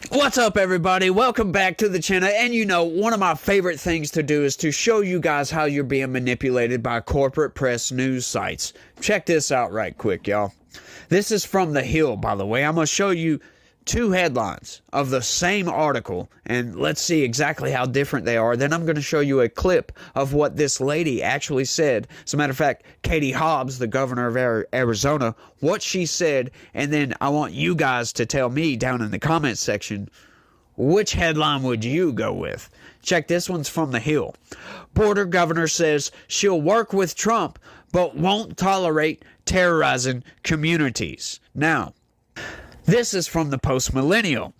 What's up, everybody? Welcome back to the channel. And you know, one of my favorite things to do is to show you guys how you're being manipulated by corporate press news sites. Check this out right quick, y'all. This is from The Hill, by the way. I'm going to show you two headlines of the same article, and let's see exactly how different they are. Then I'm going to show you a clip of what this lady actually said. As a matter of fact, Katie Hobbs, the governor of Arizona, what she said, and then I want you guys to tell me down in the comments section, which headline would you go with? Check, this one's from The Hill. Border governor says she'll work with Trump, but won't tolerate terrorizing communities. Now, this is from the Post Millennial.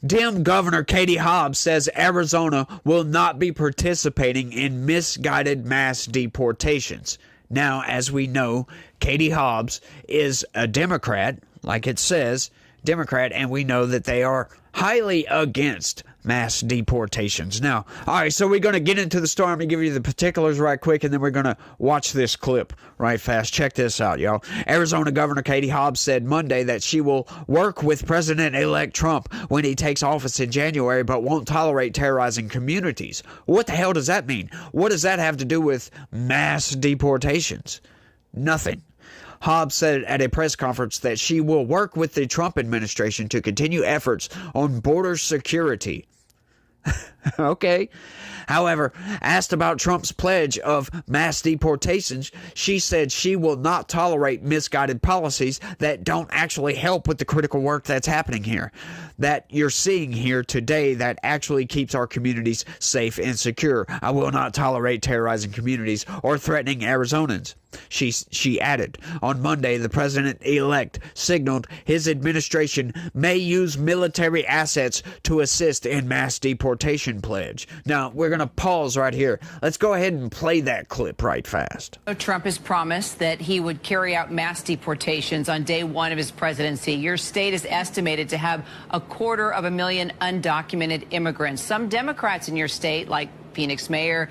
Dem Governor Katie Hobbs says Arizona will not be participating in misguided mass deportations. Now, as we know, Katie Hobbs is a Democrat, like it says, Democrat, and we know that they are highly against mass deportations. Now, all right, so we're going to get into the story. I'm going to give you the particulars right quick, and then we're going to watch this clip right fast. Check this out, y'all. Arizona Governor Katie Hobbs said Monday that she will work with President-elect Trump when he takes office in January, but won't tolerate terrorizing communities. What the hell does that mean? What does that have to do with mass deportations? Nothing. Hobbs said at a press conference that she will work with the Trump administration to continue efforts on border security. Okay. However, asked about Trump's pledge of mass deportations, she said she will not tolerate misguided policies that don't actually help with the critical work that's happening here, that you're seeing here today, that actually keeps our communities safe and secure. I will not tolerate terrorizing communities or threatening Arizonans. She added, on Monday, the president-elect signaled his administration may use military assets to assist in mass deportation pledge. Now, we're going to pause right here. Let's go ahead and play that clip right fast. Trump has promised that he would carry out mass deportations on day one of his presidency. Your state is estimated to have 250,000 undocumented immigrants. Some Democrats in your state, like Phoenix Mayor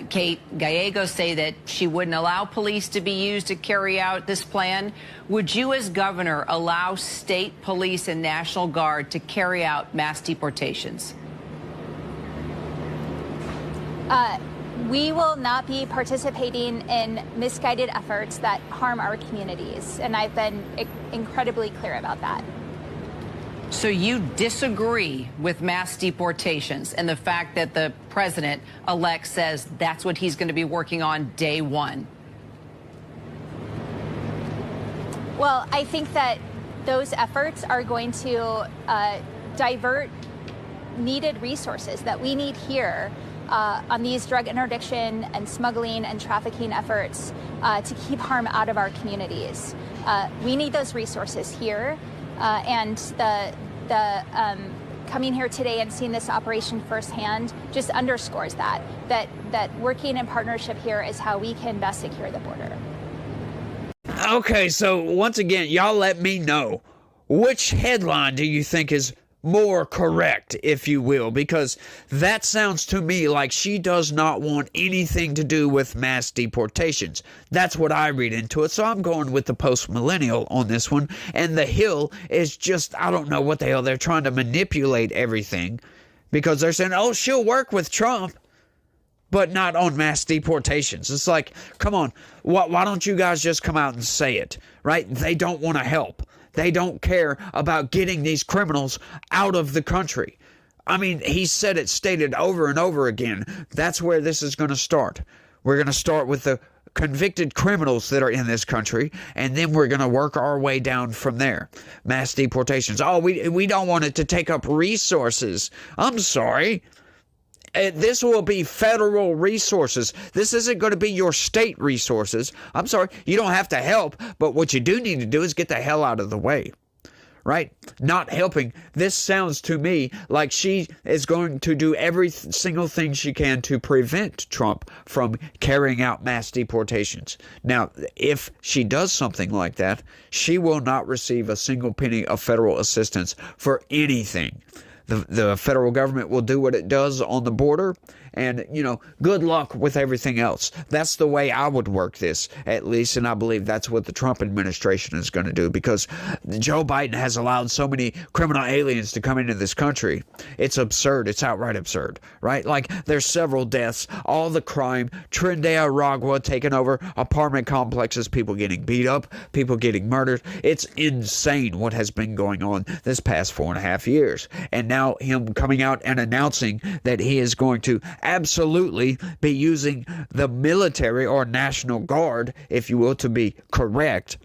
Kate Gallegos, say that she wouldn't allow police to be used to carry out this plan. Would you, as governor, allow state police and National Guard to carry out mass deportations? We will not be participating in misguided efforts that harm our communities, and I've been incredibly clear about that. So you disagree with mass deportations and the fact that the president-elect says that's what he's going to be working on day one? Well, I think that those efforts are going to divert needed resources that we need here on these drug interdiction and smuggling and trafficking efforts to keep harm out of our communities. We need those resources here. And the coming here today and seeing this operation firsthand just underscores that working in partnership here is how we can best secure the border. Okay, so once again, y'all let me know, which headline do you think is more correct, if you will, because that sounds to me like she does not want anything to do with mass deportations. That's what I read into it, so I'm going with the Post Millennial on this one. And The Hill is just, I don't know what the hell, they're trying to manipulate everything because they're saying, oh, she'll work with Trump, but not on mass deportations. It's like, come on, why don't you guys just come out and say it, right? They don't want to help. They don't care about getting these criminals out of the country. I mean, he said it, stated over and over again. That's where this is going to start. We're going to start with the convicted criminals that are in this country, and then we're going to work our way down from there. Mass deportations. Oh, we don't want it to take up resources. I'm sorry. This will be federal resources. This isn't going to be your state resources. I'm sorry. You don't have to help, but what you do need to do is get the hell out of the way. Right? Not helping. This sounds to me like she is going to do every single thing she can to prevent Trump from carrying out mass deportations. Now, if she does something like that, she will not receive a single penny of federal assistance for anything. The federal government will do what it does on the border, And, good luck with everything else. That's the way I would work this, at least. And I believe that's what the Trump administration is going to do, because Joe Biden has allowed so many criminal aliens to come into this country. It's absurd. It's outright absurd, right? Like, there's several deaths, all the crime, Trinidad, Aragua taking over apartment complexes, people getting beat up, people getting murdered. It's insane what has been going on this past 4.5 years. And now him coming out and announcing that he is going to absolutely be using the military, or National Guard, if you will, to be correct.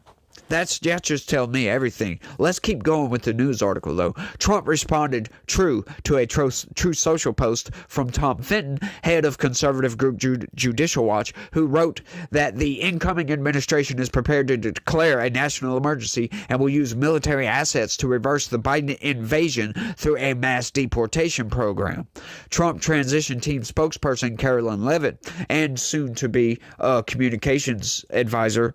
That just tells me everything. Let's keep going with the news article, though. Trump responded true to a Truth Social post from Tom Fenton, head of conservative group Judicial Watch, who wrote that the incoming administration is prepared to declare a national emergency and will use military assets to reverse the Biden invasion through a mass deportation program. Trump transition team spokesperson Carolyn Levitt and soon-to-be communications advisor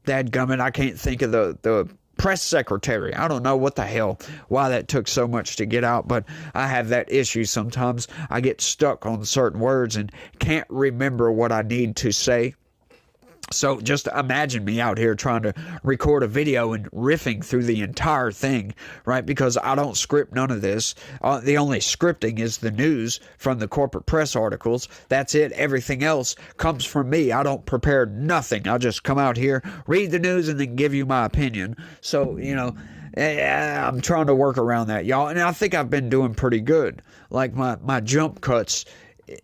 dadgummit, I can't think of the press secretary. I don't know what the hell, why that took so much to get out, but I have that issue sometimes. I get stuck on certain words and can't remember what I need to say. So just imagine me out here trying to record a video and riffing through the entire thing, right? Because I don't script none of this. The only scripting is the news from the corporate press articles. That's it. Everything else comes from me. I don't prepare nothing. I'll just come out here, read the news, and then give you my opinion. So, I'm trying to work around that, y'all. And I think I've been doing pretty good. Like my jump cuts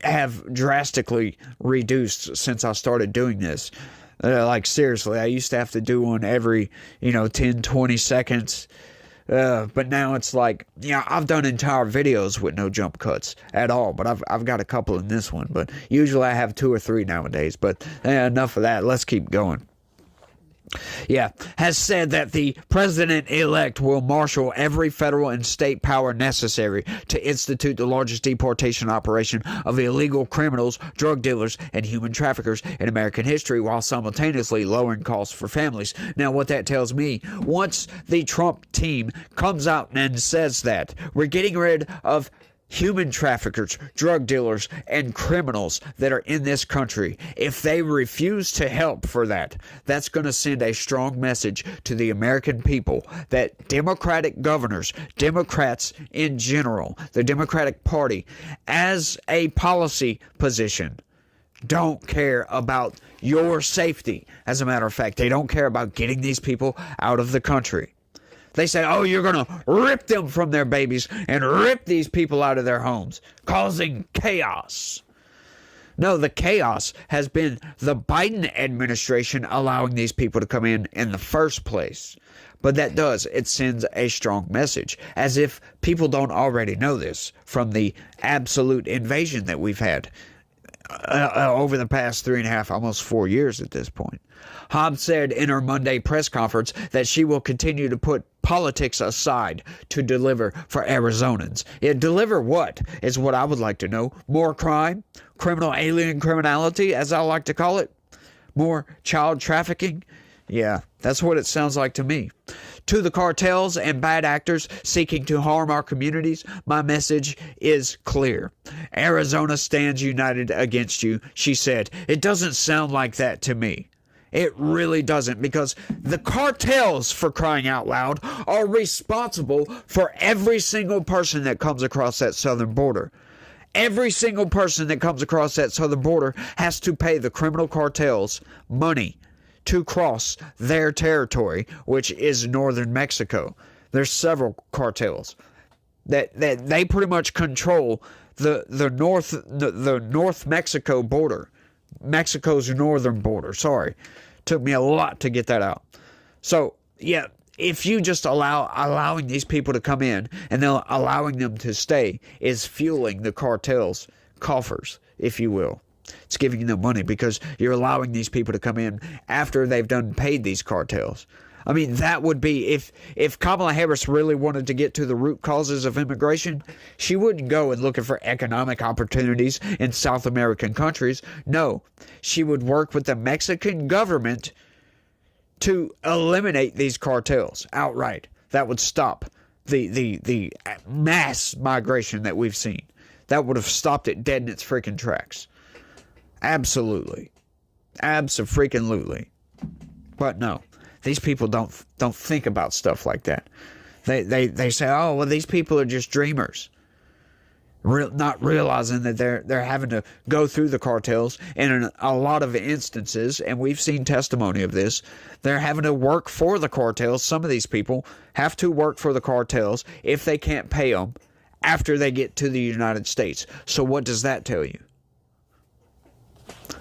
have drastically reduced since I started doing this. Like, seriously, I used to have to do one every 10 20 seconds, but now it's like, I've done entire videos with no jump cuts at all, but I've got a couple in this one, but usually I have 2 or 3 nowadays. But enough of that, let's keep going. Has said that the president-elect will marshal every federal and state power necessary to institute the largest deportation operation of illegal criminals, drug dealers, and human traffickers in American history, while simultaneously lowering costs for families. Now, what that tells me, once the Trump team comes out and says that we're getting rid of human traffickers, drug dealers, and criminals that are in this country, if they refuse to help for that, that's going to send a strong message to the American people that Democratic governors, Democrats in general, the Democratic Party, as a policy position, don't care about your safety. As a matter of fact, they don't care about getting these people out of the country. They say, oh, you're going to rip them from their babies and rip these people out of their homes, causing chaos. No, the chaos has been the Biden administration allowing these people to come in the first place. But it sends a strong message, as if people don't already know this from the absolute invasion that we've had over the past 3.5, almost 4 years at this point. Hobbs said in her Monday press conference that she will continue to put politics aside to deliver for Arizonans. Deliver what is what I would like to know. More crime? Criminal alien criminality, as I like to call it? More child trafficking? Yeah, that's what it sounds like to me. To the cartels and bad actors seeking to harm our communities, my message is clear. Arizona stands united against you, she said. It doesn't sound like that to me. It really doesn't, because the cartels, for crying out loud, are responsible for every single person that comes across that southern border. Every single person that comes across that southern border has to pay the criminal cartels money to cross their territory, which is northern Mexico. There's several cartels that they pretty much control the North Mexico border, Mexico's northern border. Sorry, took me a lot to get that out. So yeah, if you just allowing these people to come in and then allowing them to stay is fueling the cartels' coffers, if you will. It's giving them money because you're allowing these people to come in after they've done paid these cartels. I mean, that would be, if Kamala Harris really wanted to get to the root causes of immigration, she wouldn't go and looking for economic opportunities in South American countries. No, she would work with the Mexican government to eliminate these cartels outright. That would stop the mass migration that we've seen. That would have stopped it dead in its freaking tracks. Absolutely. Abso-freaking-lutely. But no, these people don't think about stuff like that. They say, oh, well, these people are just dreamers. Not realizing that they're having to go through the cartels, and in a lot of instances, and we've seen testimony of this, they're having to work for the cartels. Some of these people have to work for the cartels if they can't pay them after they get to the United States. So what does that tell you?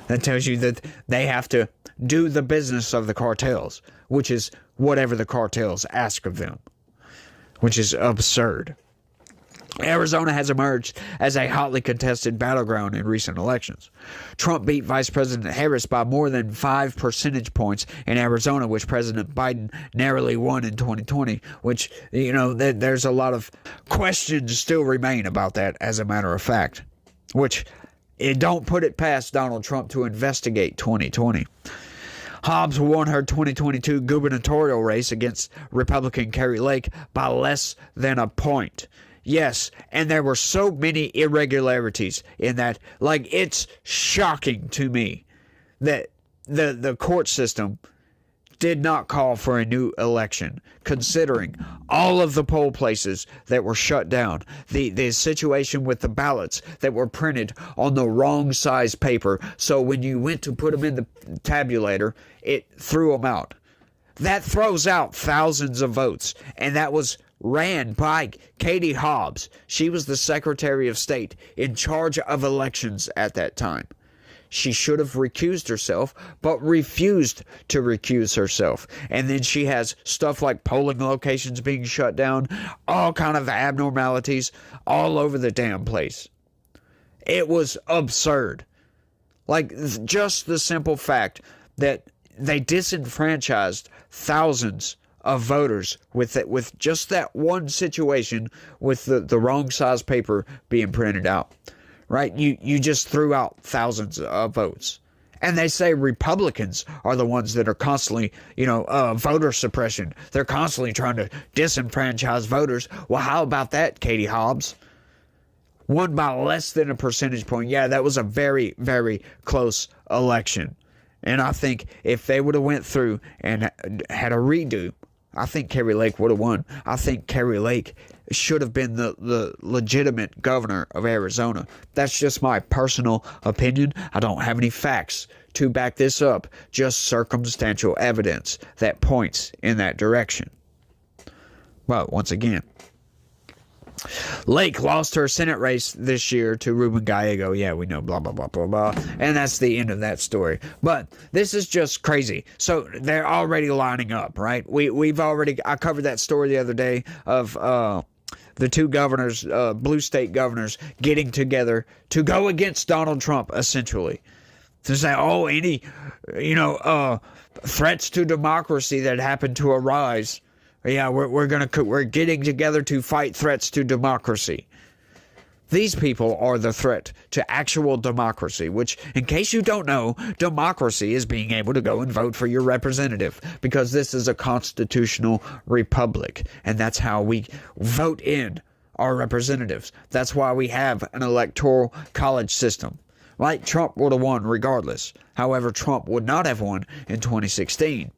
That tells you that they have to do the business of the cartels, which is whatever the cartels ask of them, which is absurd. Arizona has emerged as a hotly contested battleground in recent elections. Trump beat Vice President Harris by more than 5 percentage points in Arizona, which President Biden narrowly won in 2020, which, you know, there's a lot of questions still remain about that, as a matter of fact, which it don't put it past Donald Trump to investigate 2020. Hobbs won her 2022 gubernatorial race against Republican Kari Lake by less than a point. Yes, and there were so many irregularities in that. Like, it's shocking to me that the court system did not call for a new election, considering all of the poll places that were shut down, the situation with the ballots that were printed on the wrong size paper, so when you went to put them in the tabulator, it threw them out. That throws out thousands of votes, and that was ran by Katie Hobbs. She was the Secretary of State in charge of elections at that time. She should have recused herself, but refused to recuse herself. And then she has stuff like polling locations being shut down, all kind of abnormalities all over the damn place. It was absurd. Like, just the simple fact that they disenfranchised thousands of voters with just that one situation with the wrong size paper being printed out. Right? You just threw out thousands of votes. And they say Republicans are the ones that are constantly, voter suppression. They're constantly trying to disenfranchise voters. Well, how about that, Katie Hobbs? Won by less than a percentage point. Yeah, that was a very, very close election. And I think if they would have went through and had a redo, I think Kari Lake would have won. I think Kari Lake should have been the legitimate governor of Arizona. That's just my personal opinion. I don't have any facts to back this up, just circumstantial evidence that points in that direction. But once again, Lake lost her Senate race this year to Ruben Gallego. Yeah, we know, blah, blah, blah, blah, blah. And that's the end of that story. But this is just crazy. So they're already lining up, right? I covered that story the other day of the two governors, blue state governors, getting together to go against Donald Trump, essentially. To say, any, threats to democracy that happen to arise. Yeah, we're getting together to fight threats to democracy. These people are the threat to actual democracy, which, in case you don't know, democracy is being able to go and vote for your representative, because this is a constitutional republic, and that's how we vote in our representatives. That's why we have an electoral college system. Right? Trump would have won regardless. However, Trump would not have won in 2016.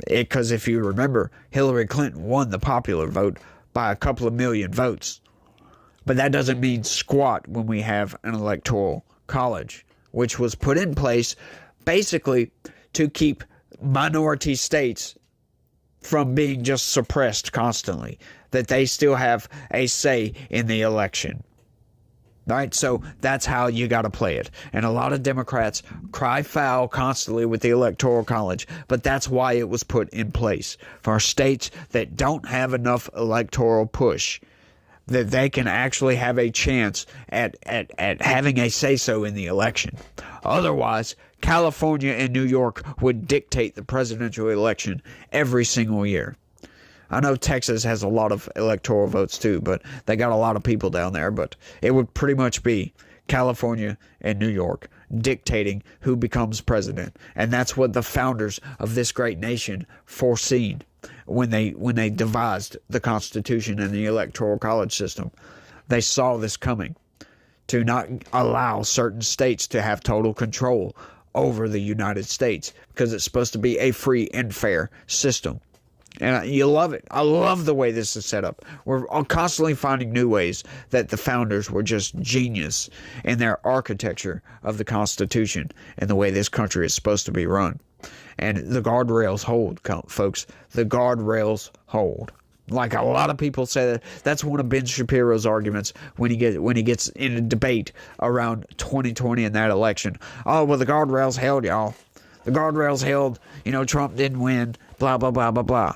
Because if you remember, Hillary Clinton won the popular vote by a couple of million votes. But that doesn't mean squat when we have an electoral college, which was put in place basically to keep minority states from being just suppressed constantly, that they still have a say in the election. Right? So that's how you got to play it. And a lot of Democrats cry foul constantly with the Electoral College, but that's why it was put in place, for states that don't have enough electoral push, that they can actually have a chance at having a say-so in the election. Otherwise, California and New York would dictate the presidential election every single year. I know Texas has a lot of electoral votes too, but they got a lot of people down there. But it would pretty much be California and New York dictating who becomes president. And that's what the founders of this great nation foreseen when they devised the Constitution and the Electoral College system. They saw this coming, to not allow certain states to have total control over the United States, because it's supposed to be a free and fair system. And you love it. I love the way this is set up. We're constantly finding new ways that the founders were just genius in their architecture of the Constitution and the way this country is supposed to be run. And the guardrails hold, folks. The guardrails hold. Like a lot of people say, that's one of Ben Shapiro's arguments when he gets in a debate around 2020 and that election. Oh, well, the guardrails held, y'all. The guardrails held. Trump didn't win. Blah, blah, blah, blah, blah.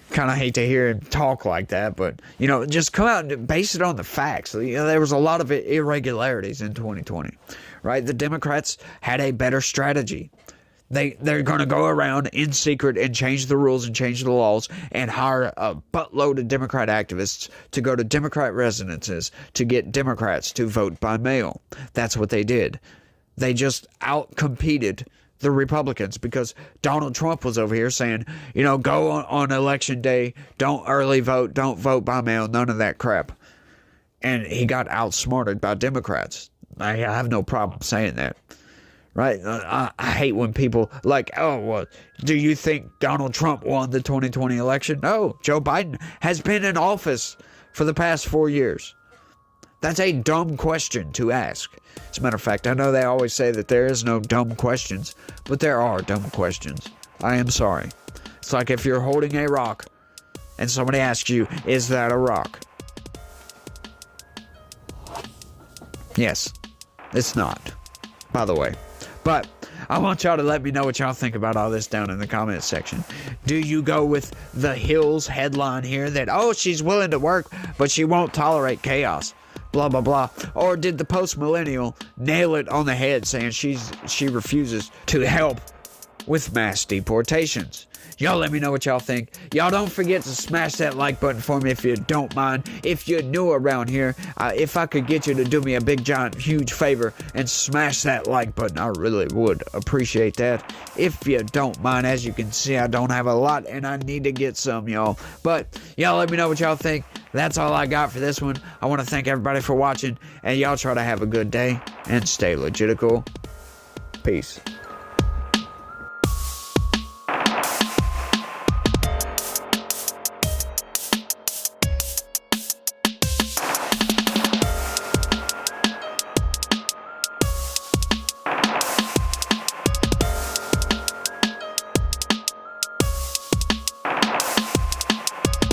Kind of hate to hear him talk like that, but, just come out and base it on the facts. There was a lot of irregularities in 2020, right? The Democrats had a better strategy. They're going to go around in secret and change the rules and change the laws and hire a buttload of Democrat activists to go to Democrat residences to get Democrats to vote by mail. That's what they did. They just outcompeted the Republicans, because Donald Trump was over here saying, go on election day, don't early vote, don't vote by mail, none of that crap. And he got outsmarted by Democrats. I have no problem saying that. Right? I hate when people like, oh, well, do you think Donald Trump won the 2020 election? No, Joe Biden has been in office for the past 4 years. That's a dumb question to ask. As a matter of fact, I know they always say that there is no dumb questions, but there are dumb questions. I am sorry. It's like if you're holding a rock and somebody asks you, is that a rock? Yes, it's not, by the way. But I want y'all to let me know what y'all think about all this down in the comments section. Do you go with the Hills headline here that, oh, she's willing to work, but she won't tolerate chaos, blah, blah, blah? Or did the post-millennial nail it on the head saying she refuses to help with mass deportations? Y'all let me know what y'all think. Y'all don't forget to smash that like button for me if you don't mind. If you're new around here, if I could get you to do me a big, giant, huge favor and smash that like button, I really would appreciate that. If you don't mind, as you can see, I don't have a lot and I need to get some, y'all. But y'all let me know what y'all think. That's all I got for this one. I want to thank everybody for watching, and y'all try to have a good day and stay legitical. Peace.